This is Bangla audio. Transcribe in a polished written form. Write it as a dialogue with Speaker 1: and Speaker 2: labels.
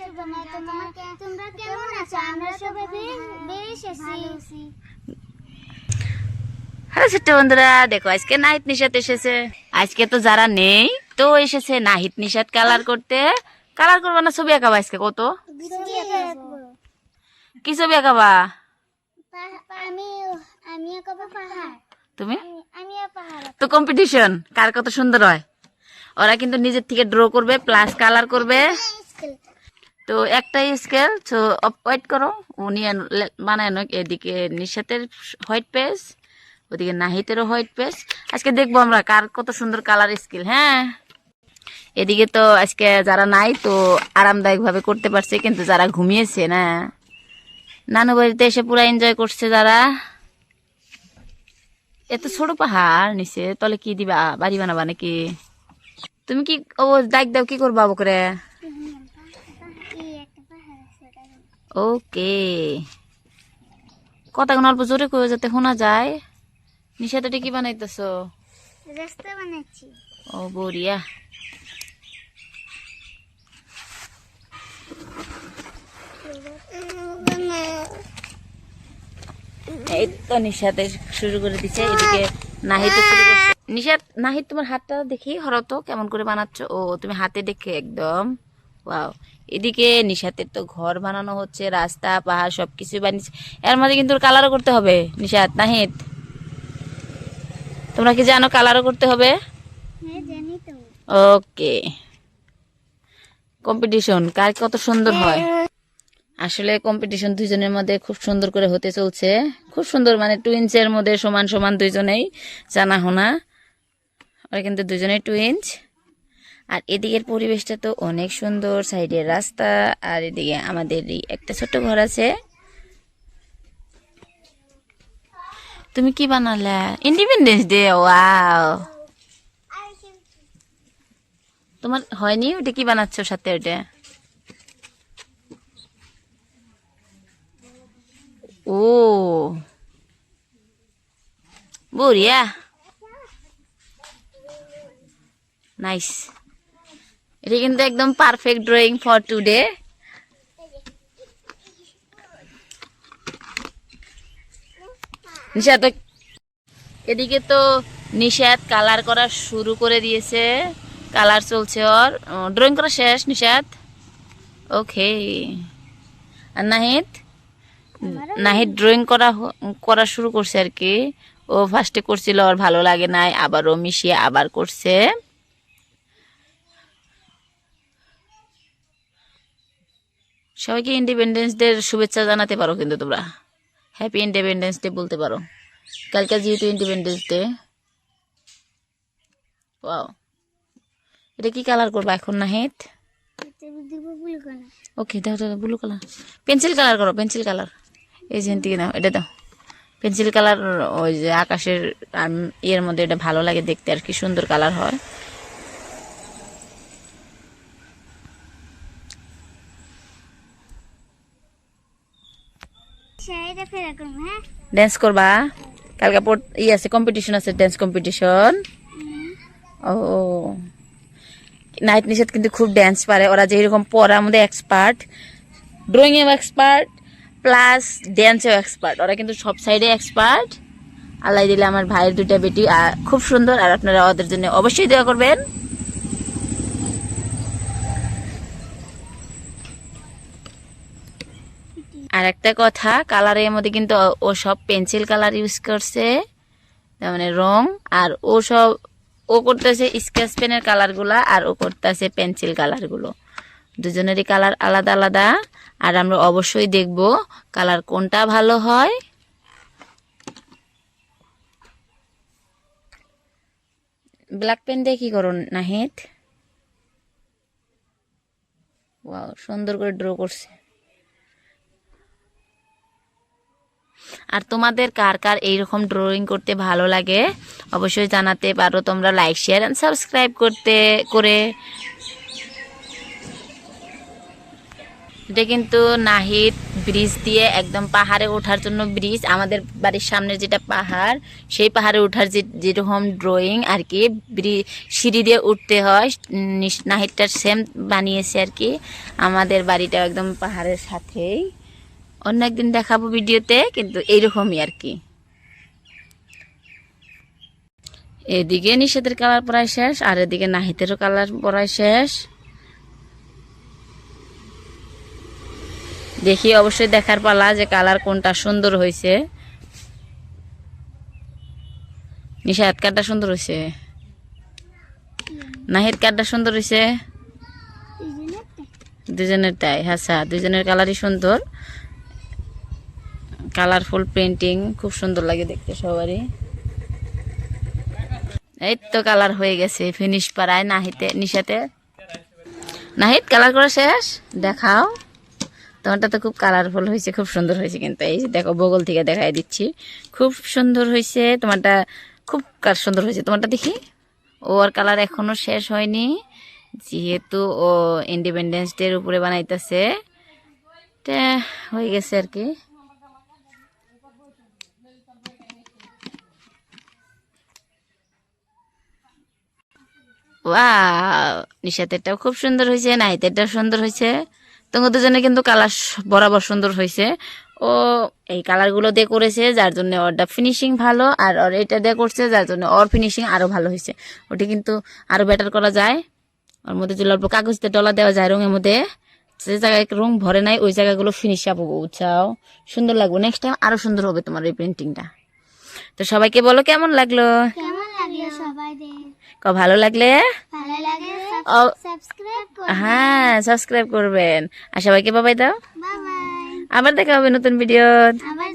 Speaker 1: তোমরা কেমন আছো? আমরা সবাই বেশ আছি।
Speaker 2: হ্যালো ছোট্ট বন্ধুরা, দেখো আজকে নাহিদ নিশাত এসেছে। আজকে তো যারা নেই তো এসেছে নাহিদ নিশাত কালার করতে। কালার করবা না ছবি আঁকাবা? আজকে কত কি ছবি আঁকাবা
Speaker 1: আমি আঁকাবো পাহাড়।
Speaker 2: তুমি?
Speaker 1: আমি পাহাড়।
Speaker 2: তো কম্পিটিশন কার কত সুন্দর হয়। ওরা কিন্তু নিজের থেকে ড্র করবে প্লাস কালার করবে। তো একটাই স্কেল, তো ওয়েট করো, উনি বানায় নয়। এদিকে নিশাতের হোয়াইট পেজ, ওদিকে নাহিতেরও হোয়াইট পেজ। আজকে দেখবো আমরা কার কত সুন্দর কালার স্কিল। হ্যাঁ, এদিকে তো আজকে যারা নাই তো আরামদায়ক ভাবে করতে পারছে, কিন্তু যারা ঘুমিয়েছে না, নানু বাড়িতে এসে পুরা এনজয় করছে যারা। এত ছোট পাহাড় নিচে, তলে কি দিবা? বাড়ি বানাবা নাকি? তুমি কি ও ডাক দাও, কি করবা করে? ওকে, কথা কোন অল্প জোরে করে যাতে শোনা যায়। নিশাতে কি বানাইতেছো?
Speaker 1: রাস্তা বানাচ্ছি।
Speaker 2: ও বড়িয়া। এই তো নিশাতে শুরু করে দিচ্ছে, এদিকে নাহিদ শুরু করছে। নিশাত, নাহিদ তোমার হাতটা দেখি হরতো কেমন করে বানাচ্ছ। ও তুমি হাতে দেখে একদম ওয়াও। এদিকে নিশাতের তো ঘর বানানো হচ্ছে, রাস্তা পাহাড় সবকিছু বানিয়েছে। এর মাঝে কিন্তু কালারও করতে হবে। নিশাত, নাহিদ, তোমরা কি জানো কালারও করতে হবে?
Speaker 1: হ্যাঁ জানি তো।
Speaker 2: ওকে, কম্পিটিশন কার কত সুন্দর হয়। আসলে কম্পিটিশন দুইজনের মধ্যে খুব সুন্দর করে হতে চলছে। খুব সুন্দর, মানে টুইন্স এর মধ্যে সমান সমান দুইজনেই জানা হোনা। ওরা কিন্তু দুজনেই টুইন্স। আর এদিকের পরিবেশটা তো অনেক সুন্দর, সাইডের রাস্তা, আর এদিকে আমাদের একটা ছোট্ট ঘর আছে। তুমি কি বানালে? Independence day, wow. তোমার হয়নি? ওটা কি বানাচ্ছ সাথে? ওটা ও বড়িয়া, নাইস। এটা কিন্তু একদম perfect drawing for today. Nishat, এদিকে তো নিশাত কালার করা শুরু করে দিয়েছে। কালার চলছে ওর। ড্রয়িং করা শেষ নিশাত? ওকে। আর নাহিদ? নাহিদ ড্রয়িং করা শুরু করছে আর কি। ও ফার্স্টে করছিল, ওর ভালো লাগে নাই, আবার ও মিশিয়ে আবার করছে। সবাইকে ইন্ডিপেন্ডেন্স ডে শুভেচ্ছা জানাতে পারো কিন্তু তোমরা। হ্যাপি ইন্ডিপেন্ডেন্স ডে বলতে পারো, কালকে যেহেতু ইন্ডিপেন্ডেন্স ডে। ওয়াও, এটা কি কালার করবা এখন নাহিদ? ওকে, দাও দাও ব্লু কালার। পেন্সিল কালার করো, পেন্সিল কালার। এই যে থেকে নাও, এটা দাও পেন্সিল কালার। ওই যে আকাশের ইয়ের মধ্যে এটা ভালো লাগে দেখতে, আর কি সুন্দর কালার হয়। ড্যান্স করবা? কালকে আছে, কম্পিটিশন আছে, ড্যান্স কম্পিটিশন। ও, নাহিদ নিশাত কিন্তু খুব ড্যান্স পারে। ওরা যেরকম পড়ার মধ্যে এক্সপার্ট, ড্রয়িং এও এক্সপার্ট, প্লাস ড্যান্সেও এক্সপার্ট। ওরা কিন্তু সব সাইডে এক্সপার্ট। আল্লাহ দিলে আমার ভাইয়ের দুইটা বেটি খুব সুন্দর। আর আপনারা ওদের জন্য অবশ্যই দোয়া করবেন। আর একটা কথা, কালারের মধ্যে কিন্তু ও সব পেন্সিল কালার ইউজ করছে, তার মানে রং। আর ও করতেছে স্কেচ পেনের কালার গুলা, আর ও করতেছে পেন্সিল কালার গুলো। দুজনেরই কালার আলাদা আলাদা। আর আমরা অবশ্যই দেখব কালার কোনটা ভালো হয়। ব্ল্যাক পেন দিয়ে কি করো নাহিদ? ওয়াও, সুন্দর করে ড্র করছে। আর তোমাদের কার কার এইরকম ড্রয়িং করতে ভালো লাগে অবশ্যই জানাতে পারো তোমরা, লাইক শেয়ার এন্ড সাবস্ক্রাইব করে। এটা কিন্তু নাহিদ ব্রিজ দিয়ে একদম পাহাড়ে ওঠার জন্য ব্রিজ, আমাদের বাড়ির সামনে যেটা পাহাড় সেই পাহাড়ে ওঠার যেরকম ড্রয়িং আর কি, সিঁড়ি দিয়ে উঠতে হয়, নাহিদটার সেম বানিয়েছে আর কি। আমাদের বাড়িটা একদম পাহাড়ের সাথেই, অন্য একদিন দেখাবো ভিডিওতে, কিন্তু এইরকমই আর কি। এদিকে নিষেধের কালার প্রায় শেষ, আর এদিকে নাহিদেরও কালার প্রায় শেষ। দেখি অবশ্যই দেখার পালা যে কালার কোনটা সুন্দর হয়েছে। নিশাদ কারটা সুন্দর হয়েছে, নাহিদ কারটা সুন্দর হয়েছে, দুজনেরটাই। আচ্ছা, দুজনের কালারই সুন্দর, কালারফুল পেন্টিং, খুব সুন্দর লাগে দেখতে সবারই। এই তো কালার হয়ে গেছে, ফিনিশ পাড়ায় নাহিতে নিশাতে। নাহিদ কালার করা শেষ, দেখাও তোমারটা তো খুব কালারফুল হয়েছে, খুব সুন্দর হয়েছে। কিন্তু এই দেখো বগল থেকে দেখাই দিচ্ছি, খুব সুন্দর হয়েছে তোমারটা, খুব সুন্দর হয়েছে তোমারটা। দেখি ওর কালার এখনো শেষ হয়নি, যেহেতু ও ইন্ডিপেন্ডেন্স ডের উপরে বানাইতেছে, হয়ে গেছে আর কি। ওয়াও, নিশাতেরটাও খুব সুন্দর হয়েছে, নাহিতেরটাও সুন্দর হয়েছে। তোমার দুজনে কিন্তু কালার বরাবর সুন্দর হয়েছে। ও এই কালারগুলো দিয়ে করেছে যার জন্য ওরটা ফিনিশিং ভালো, আর ওর এটা দিয়ে করছে যার জন্য ওর ফিনিশিং আরো ভালো হয়েছে। ওটি কিন্তু আরো বেটার করা যায়। ওর মধ্যে যদি অল্প কাগজ দিয়ে ডলা দেওয়া যায় রঙের মধ্যে, যে জায়গায় রং ভরে নাই ওই জায়গাগুলো ফিনিশ পাবো, বুঝছাও, সুন্দর লাগবে। নেক্সট টাইম আরো সুন্দর হবে তোমার এই পেন্টিংটা। তো সবাইকে বলো কেমন লাগলো,
Speaker 1: কেমন লাগলো সবাইদের?
Speaker 2: ভালো লাগলে
Speaker 1: ভালো লাগে
Speaker 2: ও-
Speaker 1: সাবস্ক্রাইব করুন।
Speaker 2: হ্যাঁ সাবস্ক্রাইব করবেন, আর সবাইকে বাবাই দাও।
Speaker 1: Bye bye.
Speaker 2: আবার দেখা হবে নতুন ভিডিও।
Speaker 1: আবার